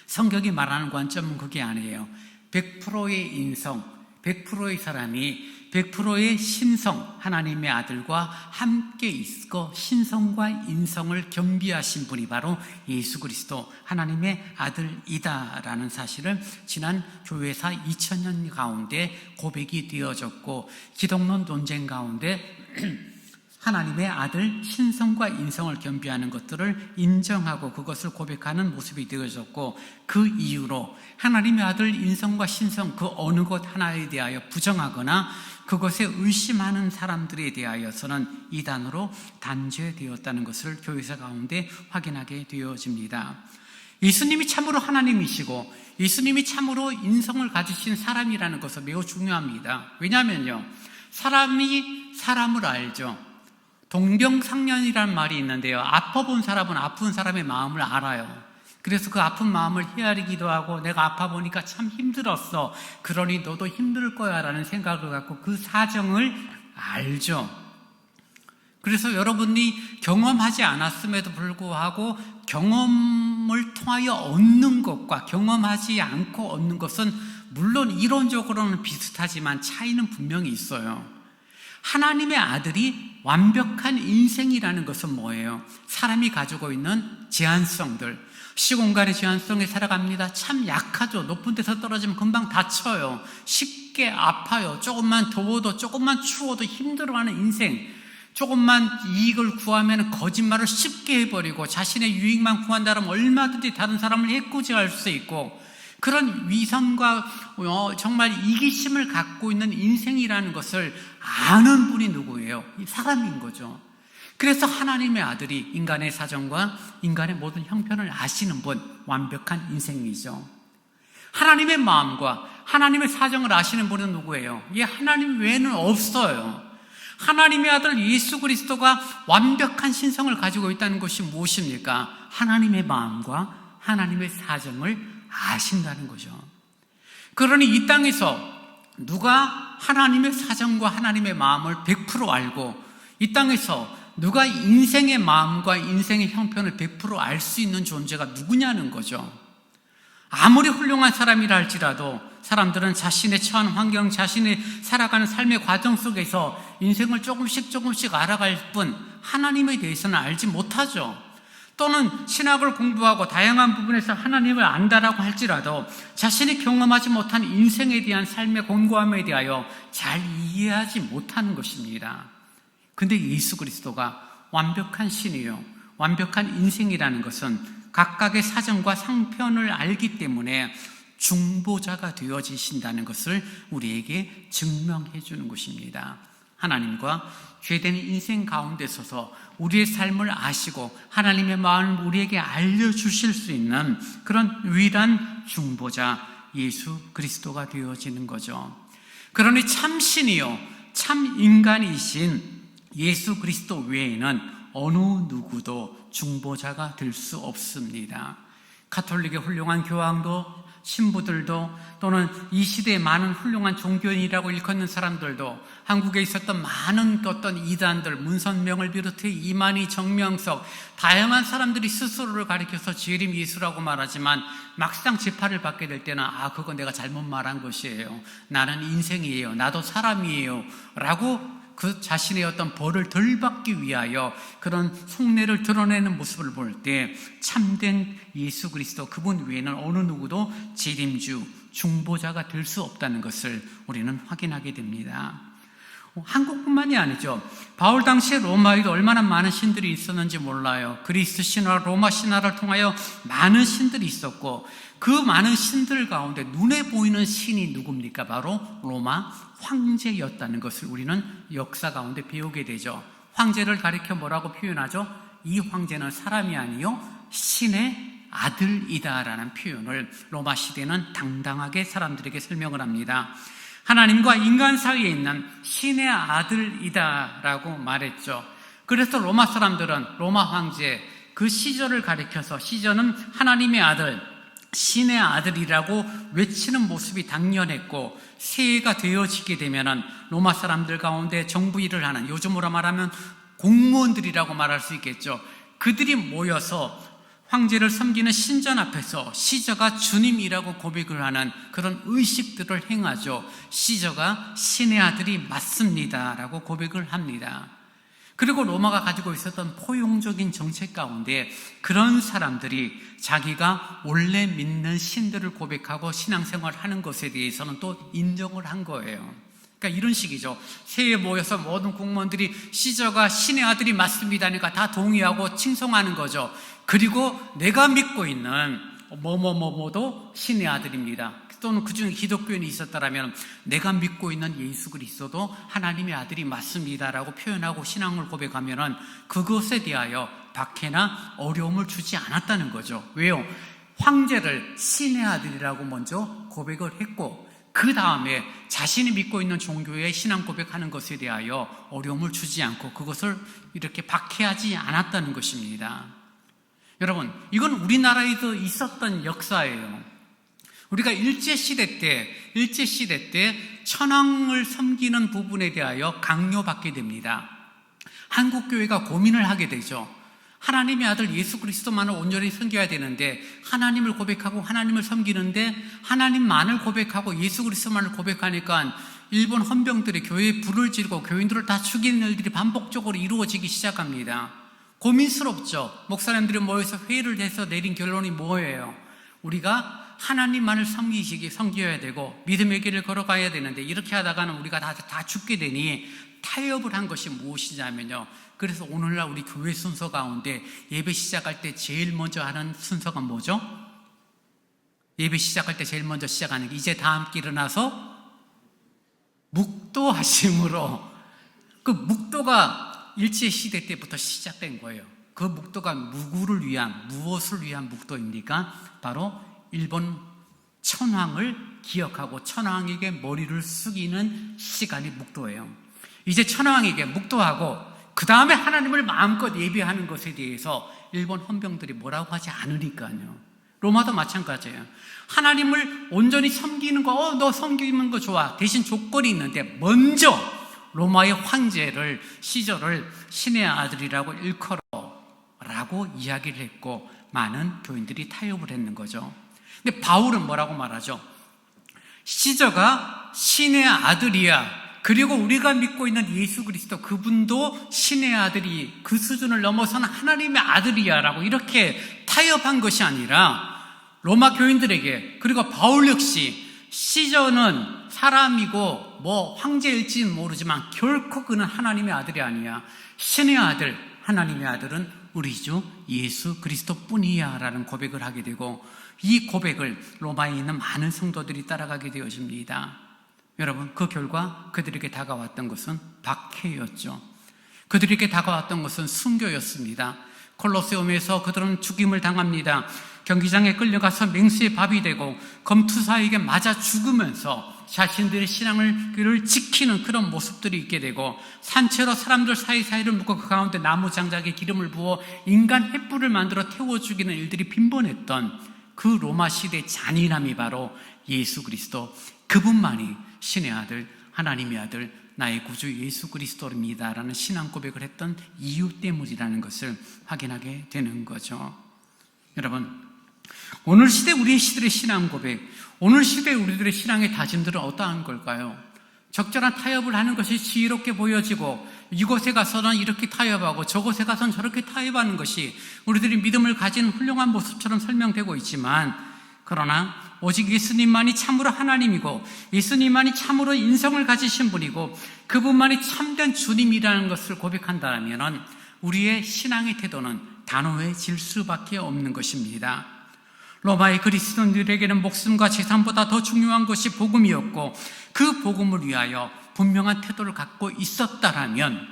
성경이 말하는 관점은 그게 아니에요. 100%의 인성, 100%의 사람이 100%의 신성, 하나님의 아들과 함께 있고 신성과 인성을 겸비하신 분이 바로 예수 그리스도, 하나님의 아들이다라는 사실을 지난 교회사 2000년 가운데 고백이 되어졌고, 기독론 논쟁 가운데 하나님의 아들 신성과 인성을 겸비하는 것들을 인정하고 그것을 고백하는 모습이 되어졌고, 그 이유로 하나님의 아들 인성과 신성 그 어느 것 하나에 대하여 부정하거나 그것에 의심하는 사람들에 대하여서는 이단으로 단죄되었다는 것을 교회사 가운데 확인하게 되어집니다. 예수님이 참으로 하나님이시고 예수님이 참으로 인성을 가지신 사람이라는 것은 매우 중요합니다. 왜냐하면요, 사람이 사람을 알죠. 동병상련이라는 말이 있는데요, 아파본 사람은 아픈 사람의 마음을 알아요. 그래서 그 아픈 마음을 헤아리기도 하고, 내가 아파 보니까 참 힘들었어, 그러니 너도 힘들 거야 라는 생각을 갖고 그 사정을 알죠. 그래서 여러분이 경험하지 않았음에도 불구하고 경험을 통하여 얻는 것과 경험하지 않고 얻는 것은 물론 이론적으로는 비슷하지만 차이는 분명히 있어요. 하나님의 아들이 완벽한 인생이라는 것은 뭐예요? 사람이 가지고 있는 제한성들, 시공간의 제한성에 살아갑니다. 참 약하죠. 높은 데서 떨어지면 금방 다쳐요. 쉽게 아파요. 조금만 더워도, 조금만 추워도 힘들어하는 인생. 조금만 이익을 구하면 거짓말을 쉽게 해버리고 자신의 유익만 구한다면 얼마든지 다른 사람을 해코지할 수 있고, 그런 위선과 정말 이기심을 갖고 있는 인생이라는 것을 아는 분이 누구예요? 이 사람인 거죠. 그래서 하나님의 아들이 인간의 사정과 인간의 모든 형편을 아시는 분, 완벽한 인생이죠. 하나님의 마음과 하나님의 사정을 아시는 분은 누구예요? 이 하나님 외에는 없어요. 하나님의 아들 예수 그리스도가 완벽한 신성을 가지고 있다는 것이 무엇입니까? 하나님의 마음과 하나님의 사정을 아신다는 거죠. 그러니 이 땅에서 누가 하나님의 사정과 하나님의 마음을 100% 알고, 이 땅에서 누가 인생의 마음과 인생의 형편을 100% 알 수 있는 존재가 누구냐는 거죠. 아무리 훌륭한 사람이라 할지라도 사람들은 자신의 처한 환경, 자신의 살아가는 삶의 과정 속에서 인생을 조금씩 알아갈 뿐 하나님에 대해서는 알지 못하죠. 또는 신학을 공부하고 다양한 부분에서 하나님을 안다라고 할지라도 자신이 경험하지 못한 인생에 대한 삶의 곤고함에 대하여 잘 이해하지 못하는 것입니다. 근데 예수 그리스도가 완벽한 신이요, 완벽한 인생이라는 것은 각각의 사정과 상편을 알기 때문에 중보자가 되어지신다는 것을 우리에게 증명해 주는 것입니다. 하나님과 죄된 인생 가운데 서서 우리의 삶을 아시고 하나님의 마음을 우리에게 알려주실 수 있는 그런 유일한 중보자 예수 그리스도가 되어지는 거죠. 그러니 참 신이요 참 인간이신 예수 그리스도 외에는 어느 누구도 중보자가 될 수 없습니다. 가톨릭의 훌륭한 교황도 신부들도 또는 이 시대에 많은 훌륭한 종교인이라고 일컫는 사람들도 한국에 있었던 많은 어떤 이단들, 문선명을 비롯해 이만희, 정명석 다양한 사람들이 스스로를 가리켜서 재림 예수라고 말하지만 막상 재판을 받게 될 때는 그거 내가 잘못 말한 것이에요. 나는 인생이에요. 나도 사람이에요. 라고 그 자신의 어떤 벌을 덜 받기 위하여 그런 속내를 드러내는 모습을 볼 때 참된 예수 그리스도 그분 외에는 어느 누구도 재림주, 중보자가 될 수 없다는 것을 우리는 확인하게 됩니다. 한국뿐만이 아니죠. 바울 당시에 로마에도 얼마나 많은 신들이 있었는지 몰라요. 그리스 신화, 로마 신화를 통하여 많은 신들이 있었고 그 많은 신들 가운데 눈에 보이는 신이 누굽니까? 바로 로마 황제였다는 것을 우리는 역사 가운데 배우게 되죠. 황제를 가리켜 뭐라고 표현하죠? 이 황제는 사람이 아니요 신의 아들이다라는 표현을 로마 시대는 당당하게 사람들에게 설명을 합니다. 하나님과 인간 사이에 있는 신의 아들이다라고 말했죠. 그래서 로마 사람들은 로마 황제 그 시저를 가리켜서 시저는 하나님의 아들, 신의 아들이라고 외치는 모습이 당연했고 새해가 되어지게 되면은 로마 사람들 가운데 정부 일을 하는 요즘으로 말하면 공무원들이라고 말할 수 있겠죠. 그들이 모여서 황제를 섬기는 신전 앞에서 시저가 주님이라고 고백을 하는 그런 의식들을 행하죠. 시저가 신의 아들이 맞습니다라고 고백을 합니다. 그리고 로마가 가지고 있었던 포용적인 정책 가운데 그런 사람들이 자기가 원래 믿는 신들을 고백하고 신앙생활을 하는 것에 대해서는 또 인정을 한 거예요. 그러니까 이런 식이죠. 새해에 모여서 모든 공무원들이 시저가 신의 아들이 맞습니다니까 다 동의하고 칭송하는 거죠. 그리고 내가 믿고 있는 뭐뭐뭐뭐도 신의 아들입니다. 또는 그중에 기독교인이 있었다면 내가 믿고 있는 예수 그리스도도 하나님의 아들이 맞습니다라고 표현하고 신앙을 고백하면 그것에 대하여 박해나 어려움을 주지 않았다는 거죠. 왜요? 황제를 신의 아들이라고 먼저 고백을 했고 그 다음에 자신이 믿고 있는 종교의 신앙 고백하는 것에 대하여 어려움을 주지 않고 그것을 이렇게 박해하지 않았다는 것입니다. 여러분, 이건 우리나라에도 있었던 역사예요. 우리가 일제시대 때 천황을 섬기는 부분에 대하여 강요받게 됩니다. 한국교회가 고민을 하게 되죠. 하나님의 아들 예수 그리스도만을 온전히 섬겨야 되는데 하나님을 고백하고 하나님을 섬기는데 하나님만을 고백하고 예수 그리스도만을 고백하니까 일본 헌병들이 교회에 불을 지르고 교인들을 다 죽이는 일들이 반복적으로 이루어지기 시작합니다. 고민스럽죠. 목사님들이 모여서 회의를 해서 내린 결론이 뭐예요? 우리가 하나님만을 섬겨야 되고 믿음의 길을 걸어가야 되는데 이렇게 하다가는 우리가 다 죽게 되니 타협을 한 것이 무엇이냐면요. 그래서 오늘날 우리 교회 순서 가운데 예배 시작할 때 제일 먼저 하는 순서가 뭐죠? 예배 시작할 때 제일 먼저 시작하는 게 이제 다 함께 일어나서 묵도하심으로 그 묵도가 일제시대 때부터 시작된 거예요. 그 묵도가 무엇을 위한 묵도입니까? 바로 일본 천황을 기억하고 천황에게 머리를 숙이는 시간이 묵도예요. 이제 천황에게 묵도하고 그 다음에 하나님을 마음껏 예배하는 것에 대해서 일본 헌병들이 뭐라고 하지 않으니까요. 로마도 마찬가지예요. 하나님을 온전히 섬기는 거, 너 섬기는 거 좋아. 대신 조건이 있는데 먼저 로마의 황제를 시저를 신의 아들이라고 일컬어라고 이야기를 했고 많은 교인들이 타협을 했는 거죠. 근데 바울은 뭐라고 말하죠? 시저가 신의 아들이야. 그리고 우리가 믿고 있는 예수 그리스도 그분도 신의 아들이 그 수준을 넘어서는 하나님의 아들이야 라고 이렇게 타협한 것이 아니라 로마 교인들에게 그리고 바울 역시 시저는 사람이고 뭐 황제일지는 모르지만 결코 그는 하나님의 아들이 아니야. 신의 아들, 하나님의 아들은 우리 주 예수 그리스도뿐이야 라는 고백을 하게 되고, 이 고백을 로마에 있는 많은 성도들이 따라가게 되어집니다. 여러분, 그 결과 그들에게 다가왔던 것은 박해였죠. 그들에게 다가왔던 것은 순교였습니다. 콜로세움에서 그들은 죽임을 당합니다. 경기장에 끌려가서 맹수의 밥이 되고 검투사에게 맞아 죽으면서 자신들의 신앙을 지키는 그런 모습들이 있게 되고, 산채로 사람들 사이사이를 묶어 그 가운데 나무 장작에 기름을 부어 인간 횃불을 만들어 태워 죽이는 일들이 빈번했던 그 로마 시대의 잔인함이 바로 예수 그리스도, 그분만이 신의 아들, 하나님의 아들, 나의 구주 예수 그리스도입니다 라는 신앙 고백을 했던 이유 때문이라는 것을 확인하게 되는 거죠. 여러분, 오늘 시대 우리의 시대의 신앙 고백, 오늘 시대 우리들의 신앙의 다짐들은 어떠한 걸까요? 적절한 타협을 하는 것이 지혜롭게 보여지고, 이곳에 가서는 이렇게 타협하고 저곳에 가서는 저렇게 타협하는 것이 우리들이 믿음을 가진 훌륭한 모습처럼 설명되고 있지만, 그러나 오직 예수님만이 참으로 하나님이고 예수님만이 참으로 인성을 가지신 분이고 그분만이 참된 주님이라는 것을 고백한다면 우리의 신앙의 태도는 단호해질 수밖에 없는 것입니다. 로마의 그리스도인들에게는 목숨과 재산보다 더 중요한 것이 복음이었고, 그 복음을 위하여 분명한 태도를 갖고 있었다라면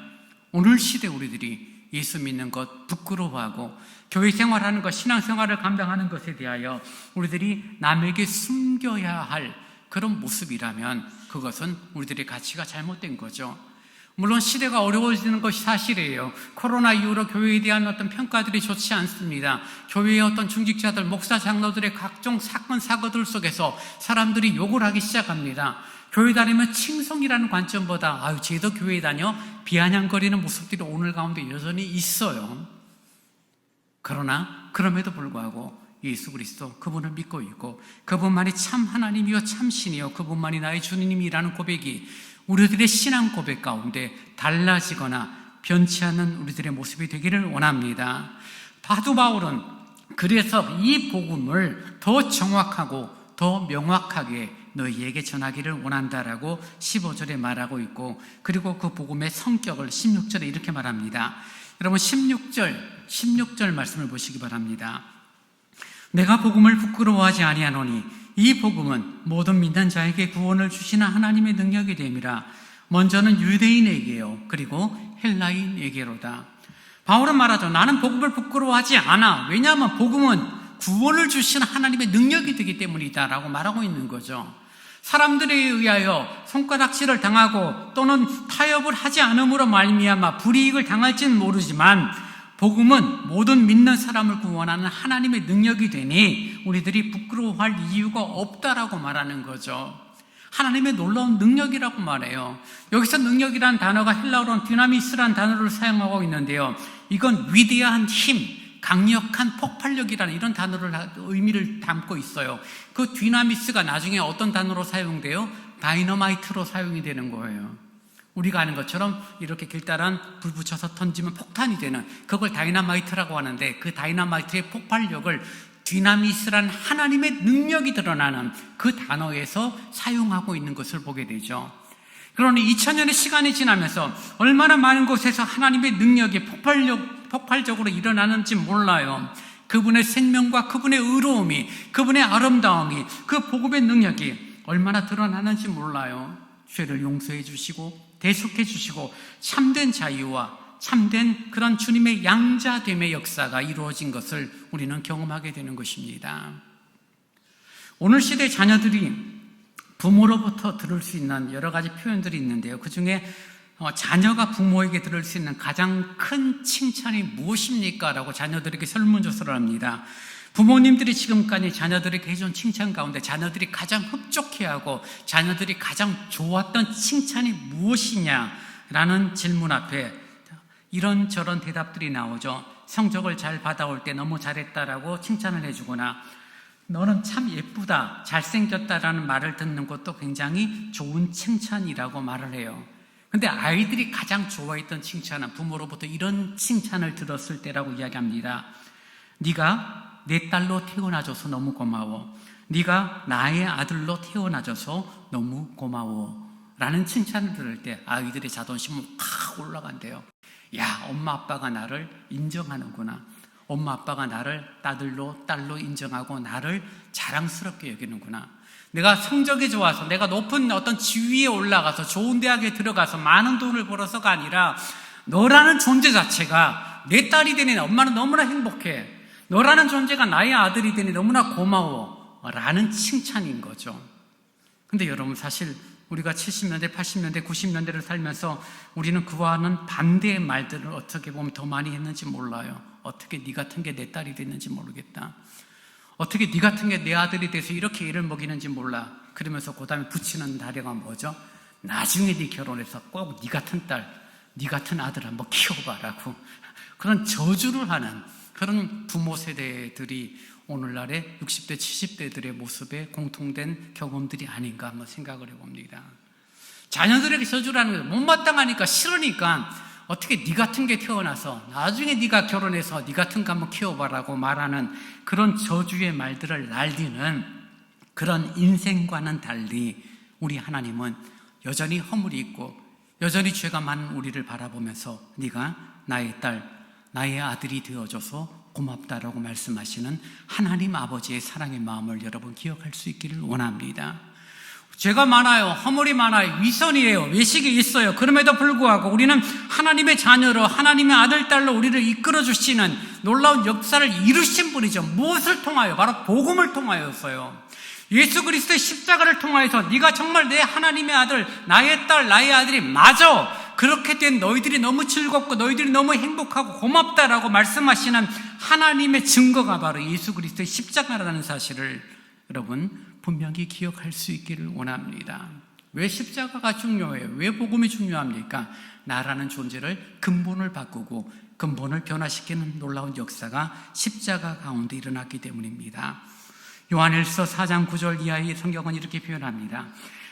오늘 시대 우리들이 예수 믿는 것 부끄러워하고 교회 생활하는 것, 신앙생활을 감당하는 것에 대하여 우리들이 남에게 숨겨야 할 그런 모습이라면 그것은 우리들의 가치가 잘못된 거죠. 물론 시대가 어려워지는 것이 사실이에요. 코로나 이후로 교회에 대한 어떤 평가들이 좋지 않습니다. 교회의 어떤 중직자들, 목사, 장로들의 각종 사건, 사고들 속에서 사람들이 욕을 하기 시작합니다. 교회 다니면 칭송이라는 관점보다 아유, 쟤도 교회 다녀? 비아냥거리는 모습들이 오늘 가운데 여전히 있어요. 그러나 그럼에도 불구하고 예수 그리스도, 그분을 믿고 있고 그분만이 참 하나님이요 참 신이요 그분만이 나의 주님이라는 고백이 우리들의 신앙 고백 가운데 달라지거나 변치 않는 우리들의 모습이 되기를 원합니다. 사도 바울은 그래서 이 복음을 더 정확하고 더 명확하게 너희에게 전하기를 원한다라고 15절에 말하고 있고, 그리고 그 복음의 성격을 16절에 이렇게 말합니다. 여러분 16절 말씀을 보시기 바랍니다. 내가 복음을 부끄러워하지 아니하노니 이 복음은 모든 믿는 자에게 구원을 주시는 하나님의 능력이 됨이라. 먼저는 유대인에게요 그리고 헬라인에게로다. 바울은 말하죠. 나는 복음을 부끄러워하지 않아. 왜냐하면 복음은 구원을 주시는 하나님의 능력이 되기 때문이다 라고 말하고 있는 거죠. 사람들에 의하여 손가락질을 당하고 또는 타협을 하지 않음으로 말미암아 불이익을 당할지는 모르지만 복음은 모든 믿는 사람을 구원하는 하나님의 능력이 되니 우리들이 부끄러워할 이유가 없다라고 말하는 거죠. 하나님의 놀라운 능력이라고 말해요. 여기서 능력이라는 단어가 헬라어로는 디나미스라는 단어를 사용하고 있는데요, 이건 위대한 힘, 강력한 폭발력이라는 이런 단어를 의미를 담고 있어요. 그 디나미스가 나중에 어떤 단어로 사용돼요? 다이너마이트로 사용이 되는 거예요. 우리가 아는 것처럼 이렇게 길다란 불 붙여서 던지면 폭탄이 되는, 그걸 다이너마이트라고 하는데 그 다이너마이트의 폭발력을 디나미스란 하나님의 능력이 드러나는 그 단어에서 사용하고 있는 것을 보게 되죠. 그러니 2000년의 시간이 지나면서 얼마나 많은 곳에서 하나님의 능력이 폭발적으로 일어나는지 몰라요. 그분의 생명과 그분의 의로움이, 그분의 아름다움이, 그 복음의 능력이 얼마나 드러나는지 몰라요. 죄를 용서해 주시고 대속해 주시고 참된 자유와 참된 그런 주님의 양자됨의 역사가 이루어진 것을 우리는 경험하게 되는 것입니다. 오늘 시대 자녀들이 부모로부터 들을 수 있는 여러 가지 표현들이 있는데요, 그 중에 자녀가 부모에게 들을 수 있는 가장 큰 칭찬이 무엇입니까? 라고 자녀들에게 설문조사를 합니다. 부모님들이 지금까지 자녀들에게 해준 칭찬 가운데 자녀들이 가장 흡족해하고 자녀들이 가장 좋았던 칭찬이 무엇이냐라는 질문 앞에 이런저런 대답들이 나오죠. 성적을 잘 받아올 때 너무 잘했다라고 칭찬을 해주거나, 너는 참 예쁘다, 잘생겼다라는 말을 듣는 것도 굉장히 좋은 칭찬이라고 말을 해요. 근데 아이들이 가장 좋아했던 칭찬은 부모로부터 이런 칭찬을 들었을 때라고 이야기합니다. 네가 내 딸로 태어나줘서 너무 고마워. 네가 나의 아들로 태어나줘서 너무 고마워 라는 칭찬을 들을 때 아이들의 자존심은 확 올라간대요. 야, 엄마 아빠가 나를 인정하는구나. 엄마 아빠가 나를 딸로 인정하고 나를 자랑스럽게 여기는구나. 내가 성적이 좋아서 내가 높은 어떤 지위에 올라가서 좋은 대학에 들어가서 많은 돈을 벌어서가 아니라 너라는 존재 자체가 내 딸이 되니 엄마는 너무나 행복해. 너라는 존재가 나의 아들이 되니 너무나 고마워. 라는 칭찬인 거죠. 근데 여러분, 사실 우리가 70년대, 80년대, 90년대를 살면서 우리는 그와는 반대의 말들을 어떻게 보면 더 많이 했는지 몰라요. 어떻게 네 같은 게 내 딸이 됐는지 모르겠다. 어떻게 네 같은 게 내 아들이 돼서 이렇게 일을 먹이는지 몰라. 그러면서 그 다음에 붙이는 다리가 뭐죠? 나중에 네 결혼해서 꼭 네 같은 딸, 네 같은 아들 한번 키워봐라고 그런 저주를 하는 그런 부모 세대들이 오늘날의 60대, 70대들의 모습에 공통된 경험들이 아닌가 한번 생각을 해봅니다. 자녀들에게 저주를 하는 거예요. 못마땅하니까 싫으니까 어떻게 네 같은 게 태어나서 나중에 네가 결혼해서 네 같은 거 한번 키워봐라고 말하는 그런 저주의 말들을 날리는 그런 인생과는 달리 우리 하나님은 여전히 허물이 있고 여전히 죄가 많은 우리를 바라보면서 네가 나의 딸, 나의 아들이 되어줘서 고맙다라고 말씀하시는 하나님 아버지의 사랑의 마음을 여러분 기억할 수 있기를 원합니다. 죄가 많아요. 허물이 많아요. 위선이에요. 외식이 있어요. 그럼에도 불구하고 우리는 하나님의 자녀로 하나님의 아들, 딸로 우리를 이끌어 주시는 놀라운 역사를 이루신 분이죠. 무엇을 통하여? 바로 복음을 통하여서요. 예수 그리스도의 십자가를 통하여서 네가 정말 내 하나님의 아들, 나의 딸, 나의 아들이 맞아. 그렇게 된 너희들이 너무 즐겁고 너희들이 너무 행복하고 고맙다라고 말씀하시는 하나님의 증거가 바로 예수 그리스도의 십자가라는 사실을 여러분 분명히 기억할 수 있기를 원합니다. 왜 십자가가 중요해요? 왜 복음이 중요합니까? 나라는 존재를 근본을 바꾸고 근본을 변화시키는 놀라운 역사가 십자가 가운데 일어났기 때문입니다. 요한일서 4장 9절 이하의 성경은 이렇게 표현합니다.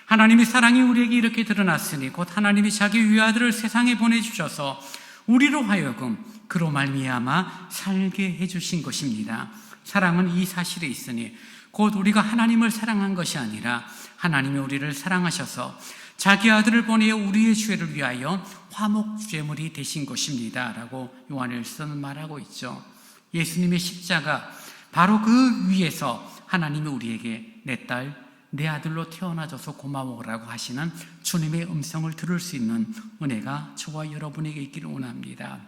하나님의 사랑이 우리에게 이렇게 드러났으니 곧 하나님이 자기 위아들을 세상에 보내주셔서 우리로 하여금 그로 말미암아 살게 해주신 것입니다. 사랑은 이 사실에 있으니 곧 우리가 하나님을 사랑한 것이 아니라 하나님이 우리를 사랑하셔서 자기 아들을 보내어 우리의 죄를 위하여 화목제물이 되신 것입니다 라고 요한일서는 말하고 있죠. 예수님의 십자가, 바로 그 위에서 하나님이 우리에게 내 딸, 내 아들로 태어나줘서 고마워라고 하시는 주님의 음성을 들을 수 있는 은혜가 저와 여러분에게 있기를 원합니다.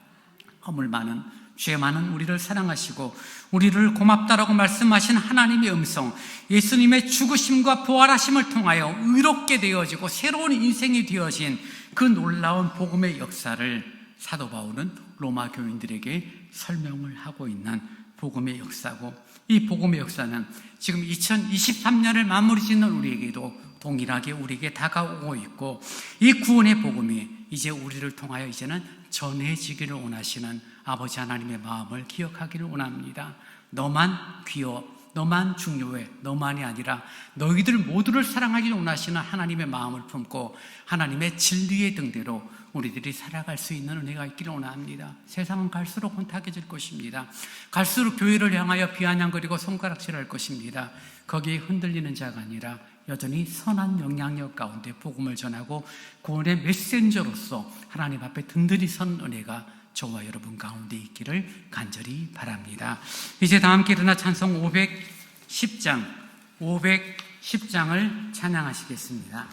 허물 많은, 죄 많은 우리를 사랑하시고 우리를 고맙다라고 말씀하신 하나님의 음성, 예수님의 죽으심과 부활하심을 통하여 의롭게 되어지고 새로운 인생이 되어진 그 놀라운 복음의 역사를 사도 바울은 로마 교인들에게 설명을 하고 있는 복음의 역사고, 이 복음의 역사는 지금 2023년을 마무리 짓는 우리에게도 동일하게 우리에게 다가오고 있고, 이 구원의 복음이 이제 우리를 통하여 이제는 전해지기를 원하시는 아버지 하나님의 마음을 기억하기를 원합니다. 너만 귀여워, 너만 중요해, 너만이 아니라 너희들 모두를 사랑하기를 원하시는 하나님의 마음을 품고 하나님의 진리의 등대로 우리들이 살아갈 수 있는 은혜가 있기를 원합니다. 세상은 갈수록 혼탁해질 것입니다. 갈수록 교회를 향하여 비아냥거리고 손가락질할 것입니다. 거기에 흔들리는 자가 아니라 여전히 선한 영향력 가운데 복음을 전하고 구원의 메신저로서 하나님 앞에 든든히 선 은혜가 저와 여러분 가운데 있기를 간절히 바랍니다. 이제 다 함께 일어나 찬송 510장을 찬양하시겠습니다.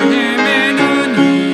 헤매는 이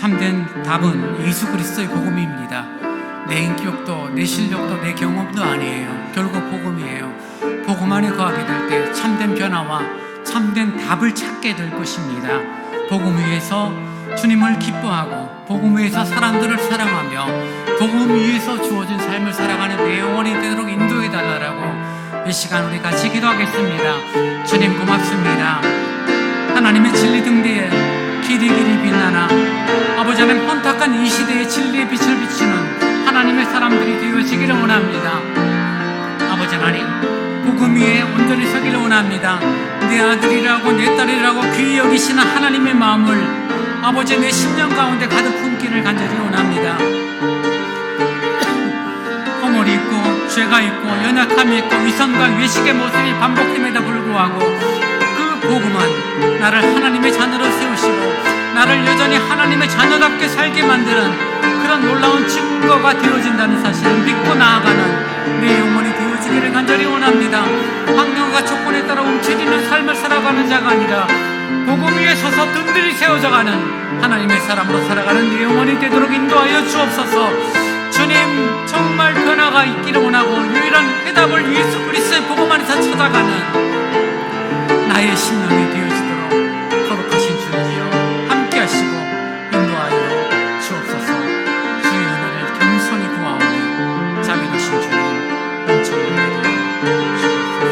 참된 답은 예수 그리스도의 복음입니다. 내 인격도 내 실력도 내 경험도 아니에요. 결국 복음이에요. 복음 안에 거하게 될 때 참된 변화와 참된 답을 찾게 될 것입니다. 복음 위에서 주님을 기뻐하고 복음 위에서 사람들을 사랑하며 복음 위에서 주어진 삶을 살아가는 내 영혼이 되도록 인도해 달라고 이 시간 우리 같이 기도하겠습니다. 주님 고맙습니다. 하나님의 진리 등대에 길이 빛나나 아버지 하나님 혼탁한 이 시대에 진리의 빛을 비추는 하나님의 사람들이 되어지기를 원합니다. 아버지 하나님 복음 위에 온전히 서기를 원합니다. 내 아들이라고 내 딸이라고 귀히 여기시는 하나님의 마음을 아버지 내 심령 가운데 가득 품기를 간절히 원합니다. 허물이 있고 죄가 있고 연약함이 있고 위선과 외식의 모습이 반복됨에도 불구하고 그 복음은 나를 하나님의 자녀로 세우시고 나를 여전히 하나님의 자녀답게 살게 만드는 그런 놀라운 증거가 되어진다는 사실을 믿고 나아가는 내 영혼이 되어지기를 간절히 원합니다. 환경과 조건에 따라 움츠리는 삶을 살아가는 자가 아니라 복음 위에 서서 든든히 세워져가는 하나님의 사람으로 살아가는 내 영혼이 되도록 인도하여 주옵소서. 주님 정말 변화가 있기를 원하고 유일한 해답을 예수 그리스도의 복음 안에서 찾아가는 나의 심령이 되어지도록 거룩하신 주님이여 함께 하시고 인도하여 주옵소서. 주의 은혜를 겸손히 구하오니 자비하신 주님 은총을 내려 주옵소서.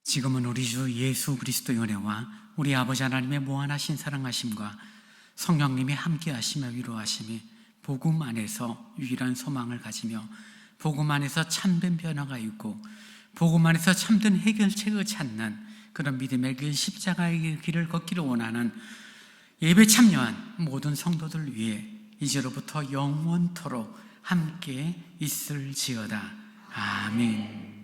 지금은 우리 주 예수 그리스도의 은혜와 우리 아버지 하나님의 무한하신 사랑하심과 성령님이 함께하시며 위로하심이 복음 안에서 유일한 소망을 가지며 복음 안에서 참된 변화가 있고 복음 안에서 참된 해결책을 찾는 그런 믿음의 길 십자가의 길을 걷기를 원하는 예배 참여한 모든 성도들 위해 이제로부터 영원토록 함께 있을지어다. 아멘.